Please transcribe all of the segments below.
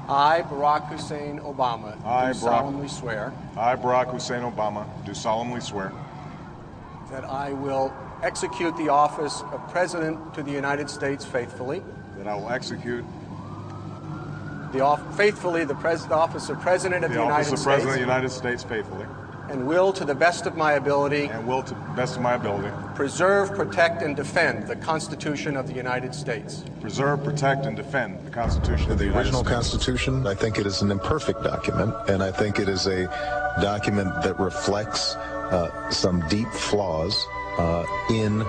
I, Barack Hussein Obama, do solemnly swear. I, Barack Hussein Obama, do solemnly swear. That I will execute the office of President to the United States faithfully. That I will execute faithfully the office of President of the United States. The office of President of the United States faithfully. And will, to the best of my ability. And will, to the best of my ability. Preserve, protect, and defend the Constitution of the United States. Preserve, protect, and defend the Constitution of the United States. The original Constitution, I think it is an imperfect document, and I think it is a document that reflects some deep flaws in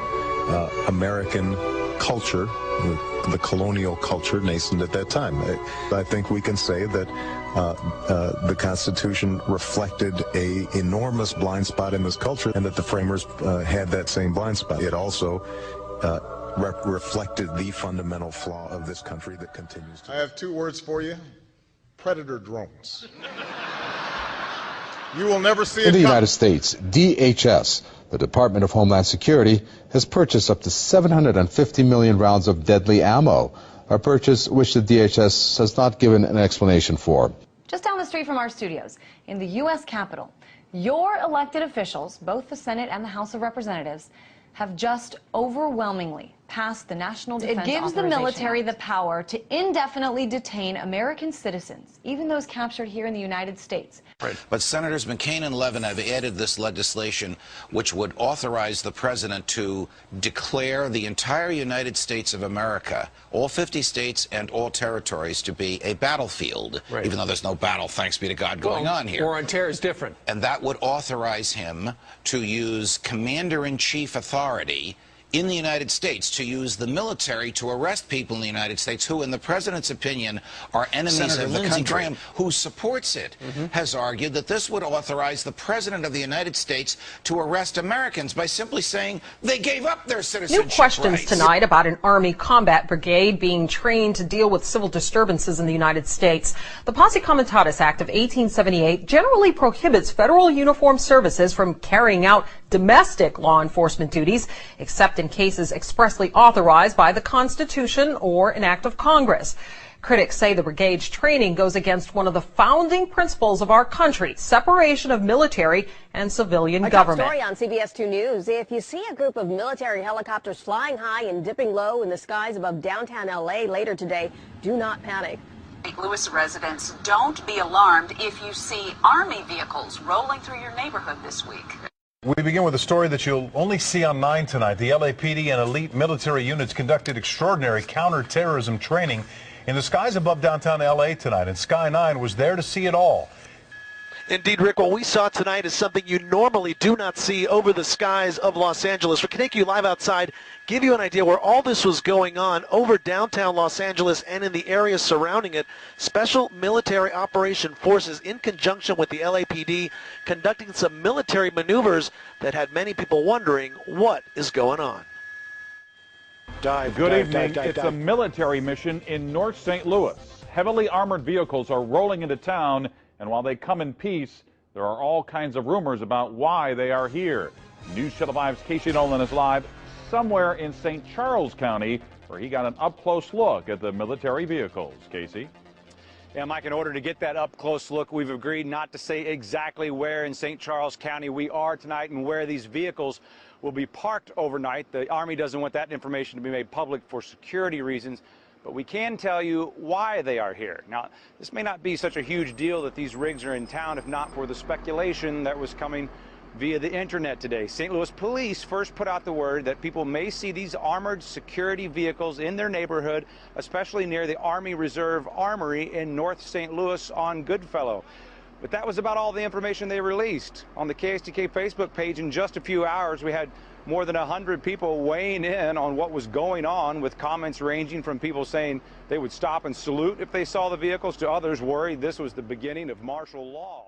American culture, the colonial culture nascent at that time. I think we can say that the Constitution reflected an enormous blind spot in this culture, and that the framers had that same blind spot. It also reflected the fundamental flaw of this country that continues to. I have two words for you: predator drones. You will never see it. In the United States, DHS, the Department of Homeland Security, has purchased up to 750 million rounds of deadly ammo, a purchase which the DHS has not given an explanation for. Just down the street from our studios, in the U.S. Capitol, your elected officials, both the Senate and the House of Representatives, have just overwhelmingly passed the National Defense Authorization Act. It gives the military the power to indefinitely detain American citizens, even those captured here in the United States. But Senators McCain and Levin have added this legislation which would authorize the president to declare the entire United States of America, all 50 states and all territories, to be a battlefield, even though there's no battle, thanks be to God, going on here. War on terror is different. And that would authorize him to use commander-in-chief authority in the United States, to use the military to arrest people in the United States who, in the president's opinion, are enemies of the country. Graham, who supports it, has argued that this would authorize the president of the United States to arrest Americans by simply saying they gave up their citizenship New questions rights. Tonight about an Army combat brigade being trained to deal with civil disturbances in the United States. The Posse Comitatus Act of 1878 generally prohibits federal uniformed services from carrying out domestic law enforcement duties, except in cases expressly authorized by the Constitution or an act of Congress. Critics say the brigade's training goes against one of the founding principles of our country, separation of military and civilian government. Top story on CBS 2 News. If you see a group of military helicopters flying high and dipping low in the skies above downtown L.A. later today, do not panic. St. Louis residents, don't be alarmed if you see Army vehicles rolling through your neighborhood this week. We begin with a story that you'll only see on 9 tonight. The LAPD and elite military units conducted extraordinary counterterrorism training in the skies above downtown LA tonight, and Sky 9 was there to see it all. Indeed, Rick, what we saw tonight is something you normally do not see over the skies of Los Angeles. We're going to take you live outside, give you an idea where all this was going on over downtown Los Angeles and in the area surrounding it. Special Military Operation Forces, in conjunction with the LAPD, conducting some military maneuvers that had many people wondering what is going on. Good evening. It's a military mission in North St. Louis. Heavily armored vehicles are rolling into town, and while they come in peace, there are all kinds of rumors about why they are here. News Channel 5's Casey Nolan is live somewhere in St. Charles County, where he got an up-close look at the military vehicles. Casey? Yeah, Mike, in order to get that up-close look, we've agreed not to say exactly where in St. Charles County we are tonight and where these vehicles will be parked overnight. The Army doesn't want that information to be made public for security reasons, but we can tell you why they are here. Now, this may not be such a huge deal that these rigs are in town, if not for the speculation that was coming via the internet today. St. Louis police first put out the word that people may see these armored security vehicles in their neighborhood, especially near the Army Reserve Armory in North St. Louis on Goodfellow. But that was about all the information they released. On the KSTK Facebook page, in just a few hours, we had more than 100 people weighing in on what was going on, with comments ranging from people saying they would stop and salute if they saw the vehicles, to others worried this was the beginning of martial law.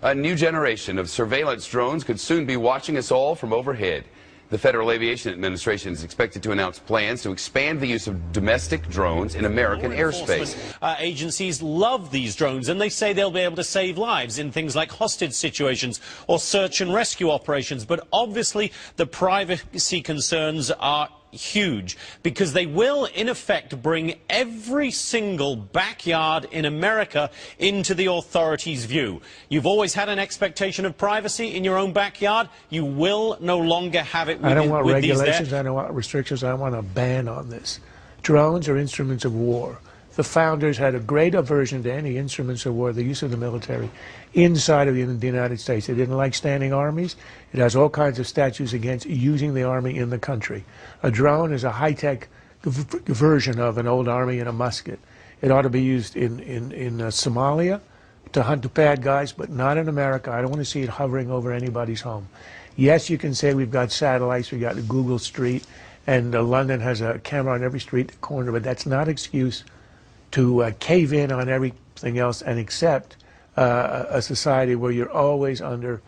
A new generation of surveillance drones could soon be watching us all from overhead. The Federal Aviation Administration is expected to announce plans to expand the use of domestic drones in American airspace. Agencies love these drones, and they say they'll be able to save lives in things like hostage situations or search and rescue operations. But obviously, the privacy concerns are huge, because they will, in effect, bring every single backyard in America into the authorities' view. You've always had an expectation of privacy in your own backyard. You will no longer have it with, I don't want with regulations, these there. I don't want restrictions, I want a ban on this. Drones are instruments of war. The founders had a great aversion to any instruments of war, the use of the military, inside of the United States. They didn't like standing armies. It has all kinds of statutes against using the army in the country. A drone is a high-tech version of an old army and a musket. It ought to be used in Somalia to hunt the bad guys, but not in America. I don't want to see it hovering over anybody's home. Yes, you can say we've got satellites, we've got Google Street, and London has a camera on every street corner, but that's not an excuse to cave in on everything else and accept a society where you're always under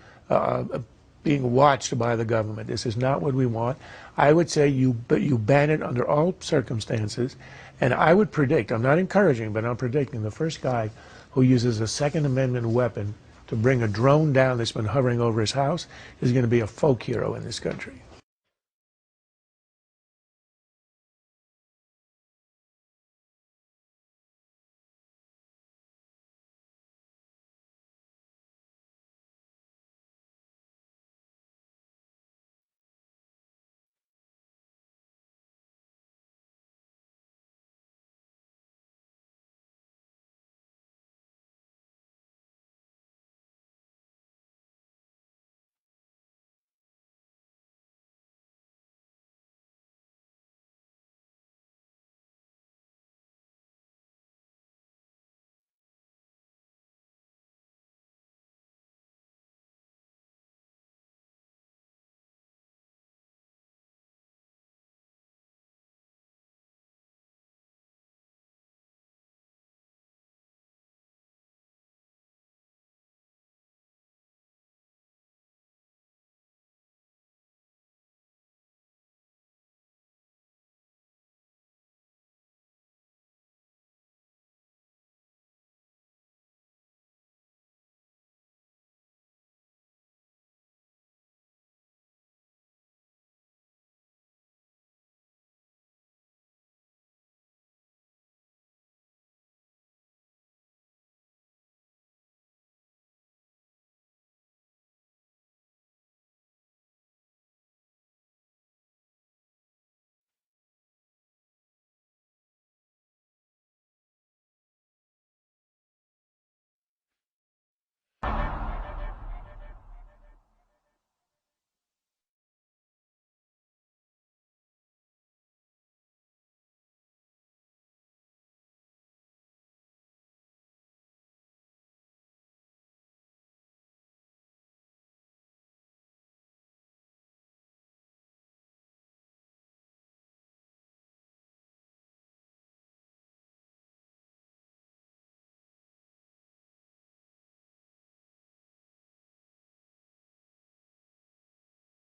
being watched by the government. This is not what we want. I would say you ban it under all circumstances, and I would predict, I'm not encouraging, but I'm predicting the first guy who uses a Second Amendment weapon to bring a drone down that's been hovering over his house is going to be a folk hero in this country.